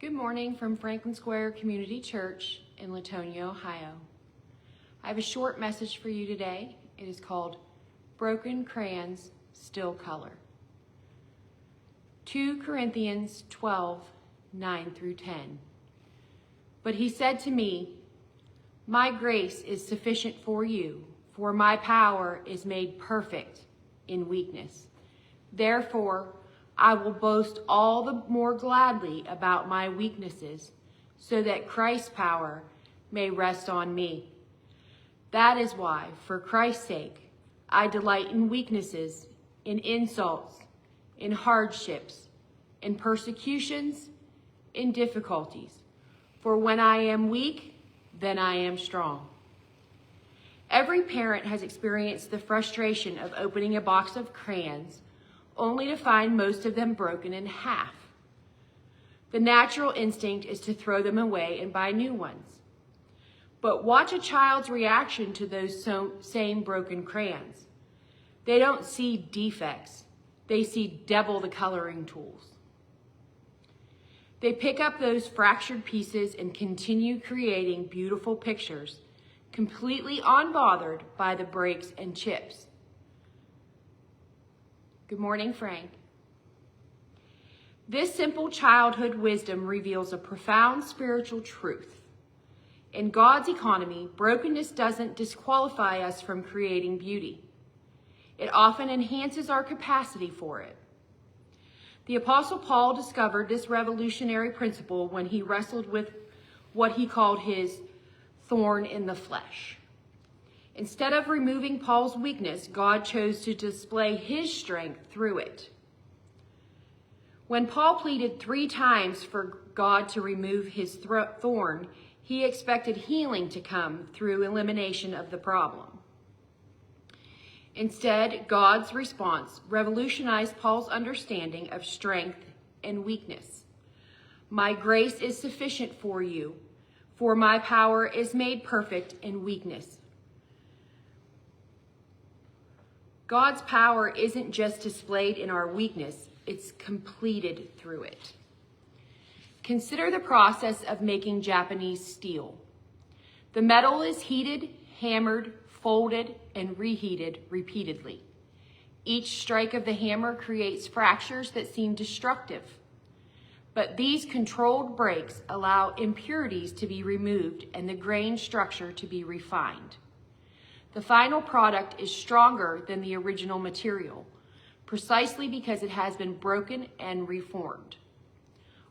Good morning from Franklin Square Community Church in Latonia, Ohio. I have a short message for you today. It is called Broken Crayons Still Color. 2 Corinthians 12, 9 through 10. But he said to me, "My grace is sufficient for you, for my power is made perfect in weakness. Therefore, I will boast all the more gladly about my weaknesses, so that Christ's power may rest on me. That is why, for Christ's sake, I delight in weaknesses, in insults, in hardships, in persecutions, in difficulties. For when I am weak, then I am strong." Every parent has experienced the frustration of opening a box of crayons only to find most of them broken in half. The natural instinct is to throw them away and buy new ones. But watch a child's reaction to those same broken crayons. They don't see defects. They see double the coloring tools. They pick up those fractured pieces and continue creating beautiful pictures, completely unbothered by the breaks and chips. Good morning, Frank. This simple childhood wisdom reveals a profound spiritual truth. In God's economy, brokenness doesn't disqualify us from creating beauty. It often enhances our capacity for it. The Apostle Paul discovered this revolutionary principle when he wrestled with what he called his thorn in the flesh. Instead of removing Paul's weakness, God chose to display his strength through it. When Paul pleaded 3 times for God to remove his thorn, he expected healing to come through elimination of the problem. Instead, God's response revolutionized Paul's understanding of strength and weakness. "My grace is sufficient for you, for my power is made perfect in weakness." God's power isn't just displayed in our weakness, it's completed through it. Consider the process of making Japanese steel. The metal is heated, hammered, folded, and reheated repeatedly. Each strike of the hammer creates fractures that seem destructive. But these controlled breaks allow impurities to be removed and the grain structure to be refined. The final product is stronger than the original material, precisely because it has been broken and reformed.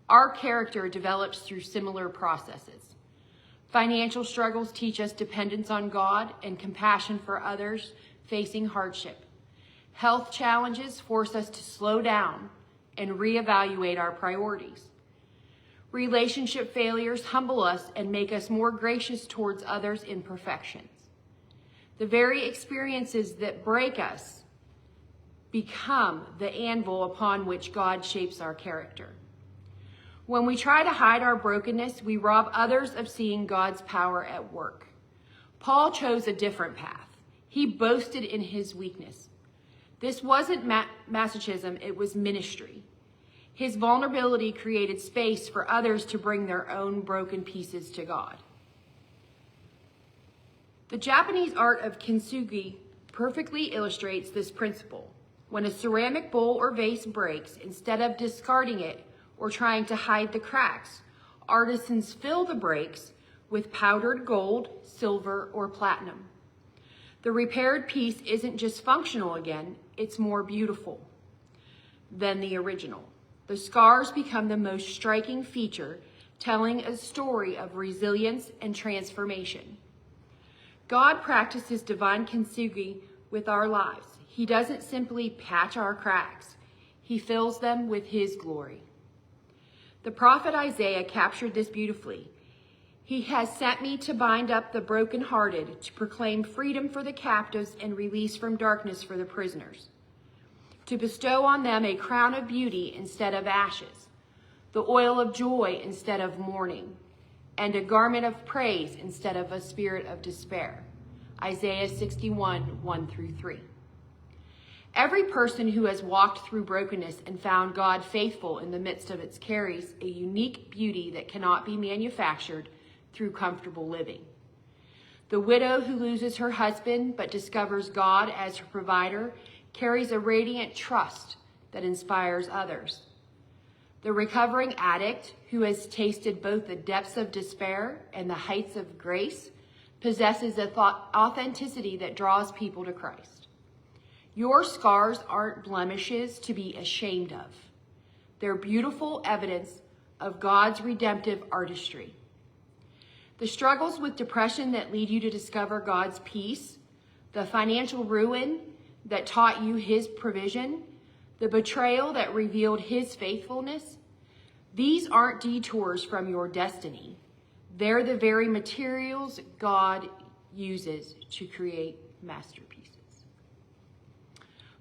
Our character develops through similar processes. Financial struggles teach us dependence on God and compassion for others facing hardship. Health challenges force us to slow down and reevaluate our priorities. Relationship failures humble us and make us more gracious towards others' imperfections. The very experiences that break us become the anvil upon which God shapes our character. When we try to hide our brokenness, we rob others of seeing God's power at work. Paul chose a different path. He boasted in his weakness. This wasn't masochism, it was ministry. His vulnerability created space for others to bring their own broken pieces to God. The Japanese art of kintsugi perfectly illustrates this principle. When a ceramic bowl or vase breaks, instead of discarding it or trying to hide the cracks, artisans fill the breaks with powdered gold, silver, or platinum. The repaired piece isn't just functional again, it's more beautiful than the original. The scars become the most striking feature, telling a story of resilience and transformation. God practices divine kintsugi with our lives. He doesn't simply patch our cracks. He fills them with his glory. The prophet Isaiah captured this beautifully. "He has sent me to bind up the brokenhearted, to proclaim freedom for the captives and release from darkness for the prisoners, to bestow on them a crown of beauty instead of ashes, the oil of joy instead of mourning, and a garment of praise instead of a spirit of despair." Isaiah 61, 1 through 3. Every person who has walked through brokenness and found God faithful in the midst of it carries a unique beauty that cannot be manufactured through comfortable living. The widow who loses her husband but discovers God as her provider carries a radiant trust that inspires others. The recovering addict who has tasted both the depths of despair and the heights of grace possesses authenticity that draws people to Christ. Your scars aren't blemishes to be ashamed of. They're beautiful evidence of God's redemptive artistry. The struggles with depression that lead you to discover God's peace, the financial ruin that taught you his provision, the betrayal that revealed his faithfulness, these aren't detours from your destiny. They're the very materials God uses to create masterpieces.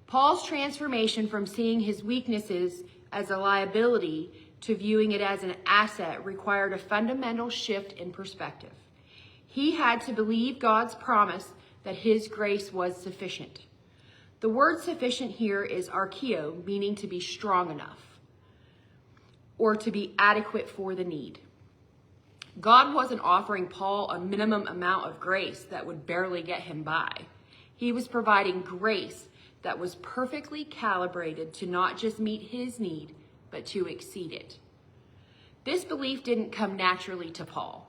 Paul's transformation from seeing his weaknesses as a liability to viewing it as an asset required a fundamental shift in perspective. He had to believe God's promise that his grace was sufficient. The word sufficient here is archeo, meaning to be strong enough or to be adequate for the need. God wasn't offering Paul a minimum amount of grace that would barely get him by. He was providing grace that was perfectly calibrated to not just meet his need, but to exceed it. This belief didn't come naturally to Paul.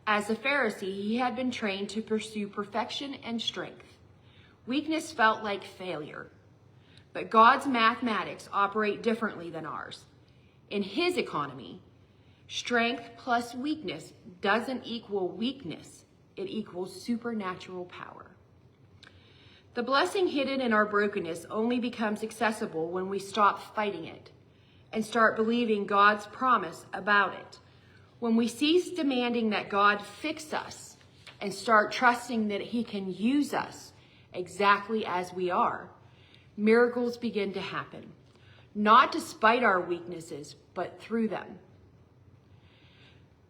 As a Pharisee, he had been trained to pursue perfection and strength. Weakness felt like failure, but God's mathematics operate differently than ours. In his economy, strength plus weakness doesn't equal weakness. It equals supernatural power. The blessing hidden in our brokenness only becomes accessible when we stop fighting it and start believing God's promise about it. When we cease demanding that God fix us and start trusting that he can use us exactly as we are, miracles begin to happen, not despite our weaknesses, but through them.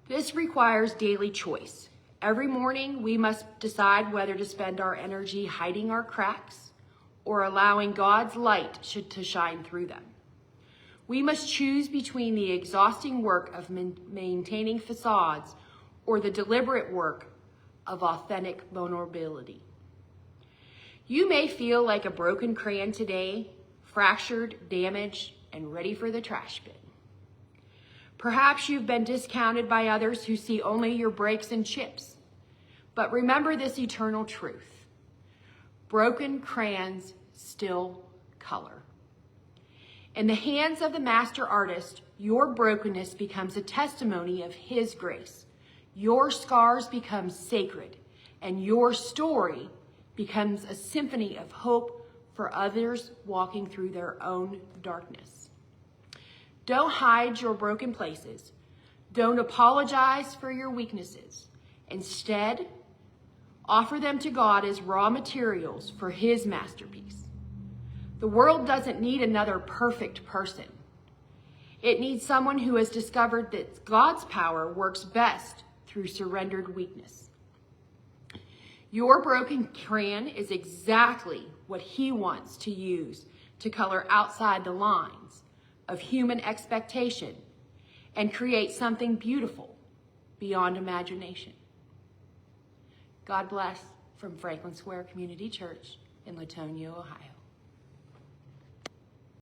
This requires daily choice. Every morning, we must decide whether to spend our energy hiding our cracks or allowing God's light to shine through them. We must choose between the exhausting work of maintaining facades or the deliberate work of authentic vulnerability. You may feel like a broken crayon today, fractured, damaged, and ready for the trash bin. Perhaps you've been discounted by others who see only your breaks and chips. But remember this eternal truth. Broken crayons still color. In the hands of the master artist, your brokenness becomes a testimony of his grace. Your scars become sacred, and your story becomes a symphony of hope for others walking through their own darkness. Don't hide your broken places. Don't apologize for your weaknesses. Instead, offer them to God as raw materials for his masterpiece. The world doesn't need another perfect person. It needs someone who has discovered that God's power works best through surrendered weakness. Your broken crayon is exactly what he wants to use to color outside the lines of human expectation and create something beautiful beyond imagination. God bless from Franklin Square Community Church in Latonia, Ohio.